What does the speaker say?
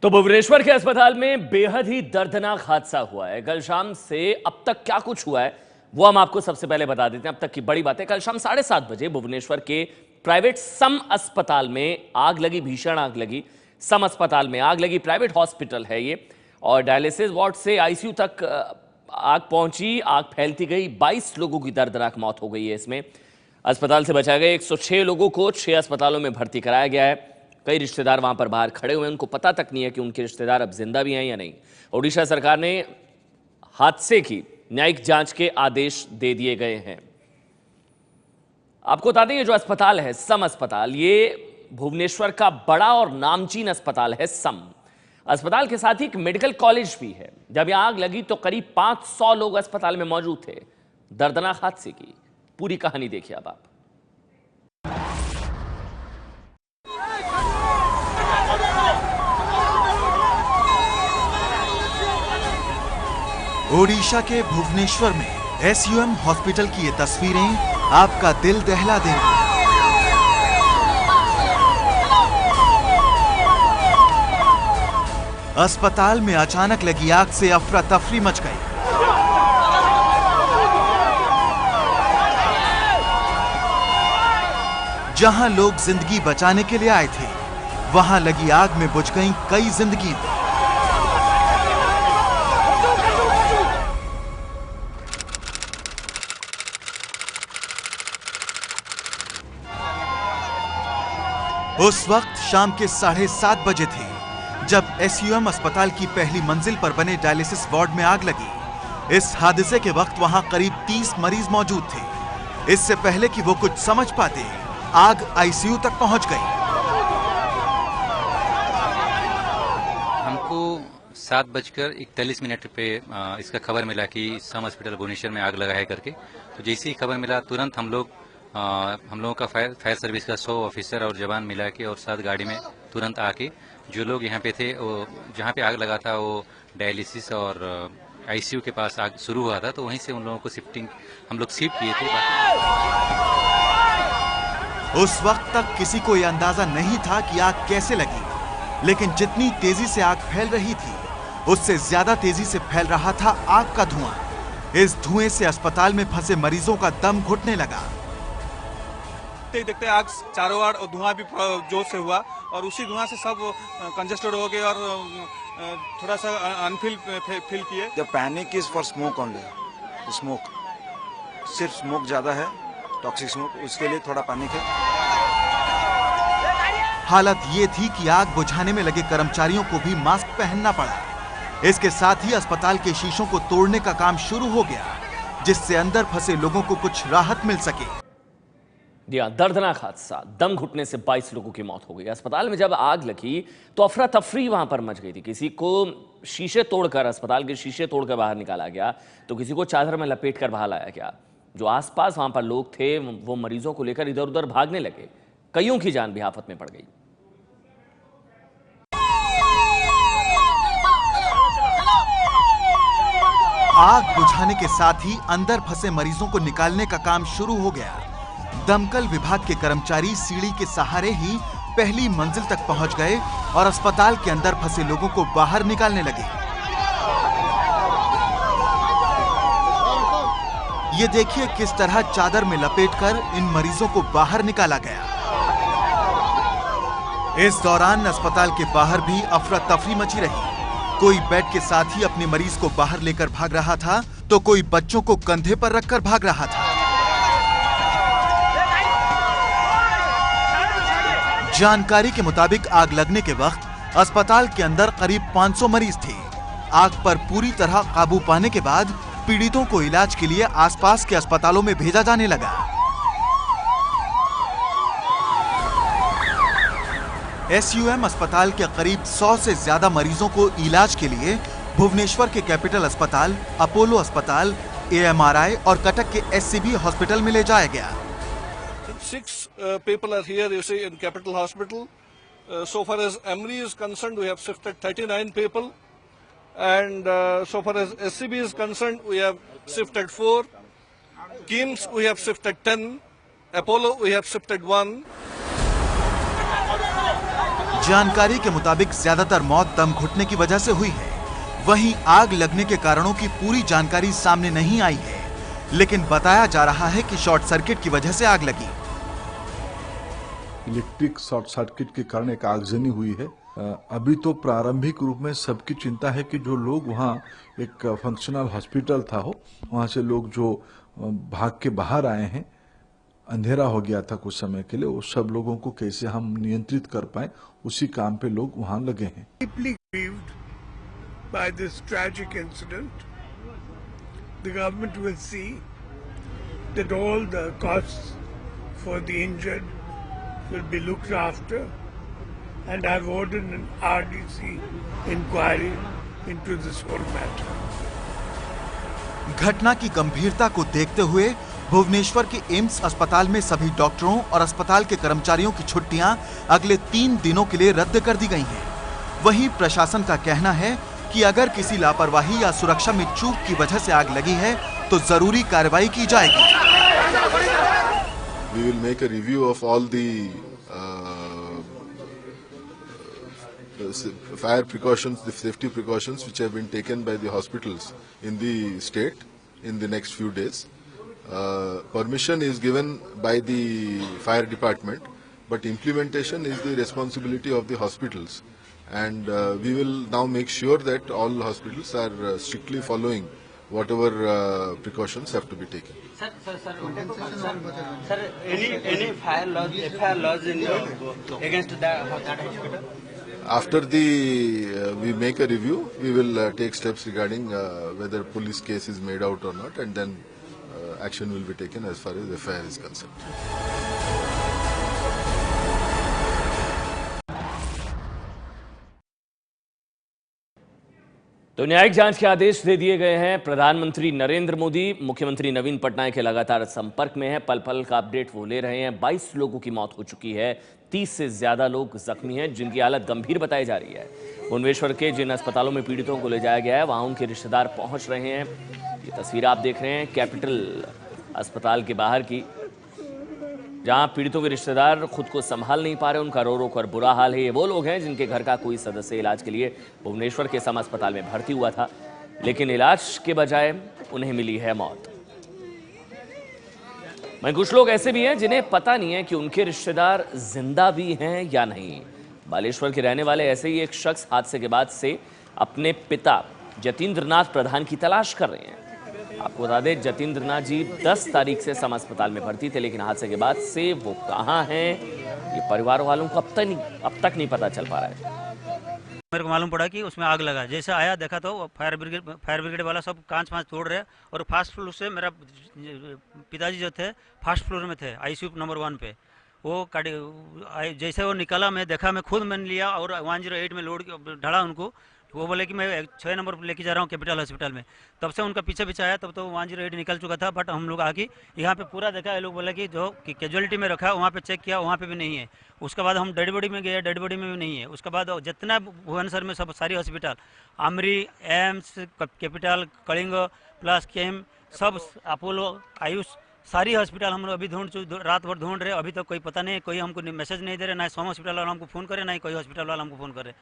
तो भुवनेश्वर के अस्पताल में बेहद ही दर्दनाक हादसा हुआ है। कल शाम से अब तक क्या कुछ हुआ है वो हम आपको सबसे पहले बता देते हैं। अब तक की बड़ी बात है, कल शाम 7:30 बजे भुवनेश्वर के प्राइवेट सम अस्पताल में आग लगी, भीषण आग लगी। सम अस्पताल में आग लगी, प्राइवेट हॉस्पिटल है ये, और डायलिसिस वार्ड से आईसीयू तक आग पहुंची, आग फैलती गई। 22 लोगों की दर्दनाक मौत हो गई है इसमें। अस्पताल से बचाए गए 106 लोगों को 6 अस्पतालों में भर्ती कराया गया है। कई रिश्तेदार वहां पर बाहर खड़े हुए हैं, उनको पता तक नहीं है कि उनके रिश्तेदार अब जिंदा भी हैं या नहीं। ओडिशा सरकार ने हादसे की न्यायिक जांच के आदेश दे दिए गए हैं। आपको बता दें, ये जो अस्पताल है सम अस्पताल, ये भुवनेश्वर का बड़ा और नामचीन अस्पताल है सम। अस्पताल के साथ ही एक मेडिकल कॉलेज भी है। जब यह आग लगी तो करीब 500 लोग अस्पताल में मौजूद थे। दर्दनाक हादसे की पूरी कहानी देखिए अब आप। ओडिशा के भुवनेश्वर में एसयूएम हॉस्पिटल की ये तस्वीरें आपका दिल दहला देंगी। अस्पताल में अचानक लगी आग से अफरा तफरी मच गई। जहां लोग जिंदगी बचाने के लिए आए थे, वहां लगी आग में बुझ गईं कई जिंदगियां। उस वक्त शाम के 7:30 बजे थे जब एसयूएम अस्पताल की पहली मंजिल पर बने डायलिसिस वार्ड में आग लगी। इस हादसे के वक्त वहां करीब 30 मरीज मौजूद थे। इससे पहले कि वो कुछ समझ पाते, आग आईसीयू तक पहुंच गई। हमको 7:41 पे इसका खबर मिला कि सम हॉस्पिटल भुवनेश्वर में आग लगा है करके। तो जैसे ही खबर मिला, तुरंत हम लोगों का फायर सर्विस का 100 ऑफिसर और जवान मिला के और 7 गाड़ी में तुरंत आके जो लोग यहाँ पे थे, वो जहाँ पे आग लगा था वो डायलिसिस और आईसीयू के पास आग शुरू हुआ था, तो वहीं से उन लोगों को हम लोग शिफ्ट किए थे। उस वक्त तक किसी को यह अंदाजा नहीं था कि आग कैसे लगी, लेकिन जितनी तेजी से आग फैल रही थी, उससे ज्यादा तेजी से फैल रहा था आग का धुआं। इस धुएं से अस्पताल में फंसे मरीजों का दम घुटने लगा। देखते आग चारों ओर और धुआं भी जोर से हुआ, और उसी धुआं से सब कंजेस्टेड हो गए और थोड़ा सा अनफील फील किए। The panic is for smoke only, smoke, सिर्फ स्मोक ज्यादा है, टॉक्सिक स्मोक, उसके लिए थोड़ा पैनिक है। हालत ये थी कि आग बुझाने में लगे कर्मचारियों को भी मास्क पहनना पड़ा। इसके साथ ही अस्पताल के शीशों को तोड़ने का काम शुरू हो गया, जिससे अंदर फंसे लोगों को कुछ राहत मिल सके। दर्दनाक हादसा, दम घुटने से 22 लोगों की मौत हो गई। अस्पताल में जब आग लगी तो अफरा तफरी वहां पर मच गई थी। किसी को शीशे तोड़कर, अस्पताल के शीशे तोड़कर बाहर निकाला गया, तो किसी को चादर में लपेटकर बाहर लाया गया। जो आसपास वहां पर लोग थे वो मरीजों को लेकर इधर उधर भागने लगे। कईयों की जान भी आफत में पड़ गई। आग बुझाने के साथ ही अंदर फंसे मरीजों को निकालने का काम शुरू हो गया। दमकल विभाग के कर्मचारी सीढ़ी के सहारे ही पहली मंजिल तक पहुंच गए और अस्पताल के अंदर फंसे लोगों को बाहर निकालने लगे। ये देखिए किस तरह चादर में लपेटकर इन मरीजों को बाहर निकाला गया। इस दौरान अस्पताल के बाहर भी अफरा तफरी मची रही। कोई बेड के साथ ही अपने मरीज को बाहर लेकर भाग रहा था, तो कोई बच्चों को कंधे पर रखकर भाग रहा था। जानकारी के मुताबिक आग लगने के वक्त अस्पताल के अंदर करीब 500 मरीज थे। आग पर पूरी तरह काबू पाने के बाद पीड़ितों को इलाज के लिए आसपास के अस्पतालों में भेजा जाने लगा। एसयूएम अस्पताल के करीब 100 से ज्यादा मरीजों को इलाज के लिए भुवनेश्वर के कैपिटल अस्पताल, अपोलो अस्पताल, एएमआरआई और कटक के एससीबी हॉस्पिटल में ले जाया गया। 6 people are here, you see, in Capital Hospital. So far as Emory is concerned, we have shifted 39 people, and so far as SCB is concerned, we have shifted 4. KIMS we have shifted 10. Apollo we have shifted 1. जानकारी के मुताबिक ज्यादातर मौत दम घुटने की वजह से हुई है। वहीं आग लगने के कारणों की पूरी जानकारी सामने नहीं आई है, लेकिन बताया जा रहा है कि शॉर्ट सर्किट की वजह से आग लगी। इलेक्ट्रिक शॉर्ट सर्किट के कारण एक आगजनी हुई है। अभी तो प्रारंभिक रूप में सबकी चिंता है कि जो लोग वहाँ, एक फंक्शनल हॉस्पिटल था हो, वहाँ से लोग जो भाग के बाहर आए हैं, अंधेरा हो गया था कुछ समय के लिए, वो सब लोगों को कैसे हम नियंत्रित कर पाए, उसी काम पे लोग वहाँ लगे हैं। Deeply grieved by this tragic incident. The government will see that all the costs for the injured will be looked after, and I've ordered an RDC inquiry into this whole matter. घटना की गंभीरता को देखते हुए भुवनेश्वर के AIIMS अस्पताल में सभी डॉक्टरों और अस्पताल के कर्मचारियों की छुट्टियां अगले 3 दिनों के लिए रद्द कर दी गई हैं। वहीं प्रशासन का कहना है कि अगर किसी लापरवाही या सुरक्षा में चूक की वजह से आग लगी है तो जरूरी कार्रवाई की जाएगी। We will make a review of all the fire precautions, the safety precautions which have been taken by the hospitals in the state in the next few days. Permission is given by the fire department, but implementation is the responsibility of the hospitals. And we will now make sure that all hospitals are strictly following whatever precautions have to be taken. Sir, any fire laws in against that hospital? After we make a review, we will take steps regarding whether police case is made out or not, and then action will be taken as far as FIR is concerned. तो न्यायिक जांच के आदेश दे दिए गए हैं। प्रधानमंत्री नरेंद्र मोदी मुख्यमंत्री नवीन पटनायक के लगातार संपर्क में हैं। पल पल का अपडेट वो ले रहे हैं। 22 लोगों की मौत हो चुकी है, 30 से ज्यादा लोग जख्मी हैं, जिनकी हालत गंभीर बताई जा रही है। भुवनेश्वर के जिन अस्पतालों में पीड़ितों को ले जाया गया है, वहां उनके रिश्तेदार पहुंच रहे हैं। ये तस्वीर आप देख रहे हैं कैपिटल अस्पताल के बाहर की, जहां पीड़ितों के रिश्तेदार खुद को संभाल नहीं पा रहे, उनका रो रो कर बुरा हाल है। ये वो लोग हैं जिनके घर का कोई सदस्य इलाज के लिए भुवनेश्वर के सम अस्पताल में भर्ती हुआ था, लेकिन इलाज के बजाय उन्हें मिली है मौत। वहीं कुछ लोग ऐसे भी हैं जिन्हें पता नहीं है कि उनके रिश्तेदार जिंदा भी हैं या नहीं। बालेश्वर के रहने वाले ऐसे ही एक शख्स हादसे के बाद से अपने पिता जतींद्रनाथ प्रधान की तलाश कर रहे हैं। आपको बता दें, जतींद्रनाथ जी 10 तारीख से सम अस्पताल में भर्ती थे, लेकिन हादसे के बाद से वो कहाँ हैं, ये परिवार वालों को अब तक नहीं पता चल पा रहा है। मेरे को मालूम पड़ा कि उसमें आग लगा। जैसे आया देखा तो फायर ब्रिगेड वाला सब कांच तोड़ रहे, और फर्स्ट फ्लोर से मेरा पिताजी जो थे फर्स्ट फ्लोर में थे, आईसीयू नंबर 1 पे। वो जैसे वो निकला, मैं देखा, मैं खुद मैंने लिया और 108 में लोड ढाला उनको। वो बोले कि मैं 6 नंबर पर लेके जा रहा हूँ कैपिटल हॉस्पिटल में। तब से उनका पीछे आया, तब तो 108 निकल चुका था। बट हम लोग आके यहाँ पे पूरा देखा, ये लोग बोले कि जो कि कैजुअलिटी में रखा वहाँ पे चेक किया, वहाँ पे भी नहीं है। उसके बाद हम डेड बॉडी में गए, डेड बॉडी में भी नहीं है। उसके बाद जितना भुवनेश्वर में सब सारी hospital, AMRI, AIIMS, capital, Kalinga plus केम, सब अपोलो, आयुष, सारी हॉस्पिटल हम लोग अभी रात भर ढूंढ रहे। अभी तक कोई पता नहीं है, कोई हमको मैसेज नहीं दे रहे, ना सम हॉस्पिटल वाला हमको फ़ोन करे, ना ही कोई हॉस्पिटल वाला हमको फ़ोन करे।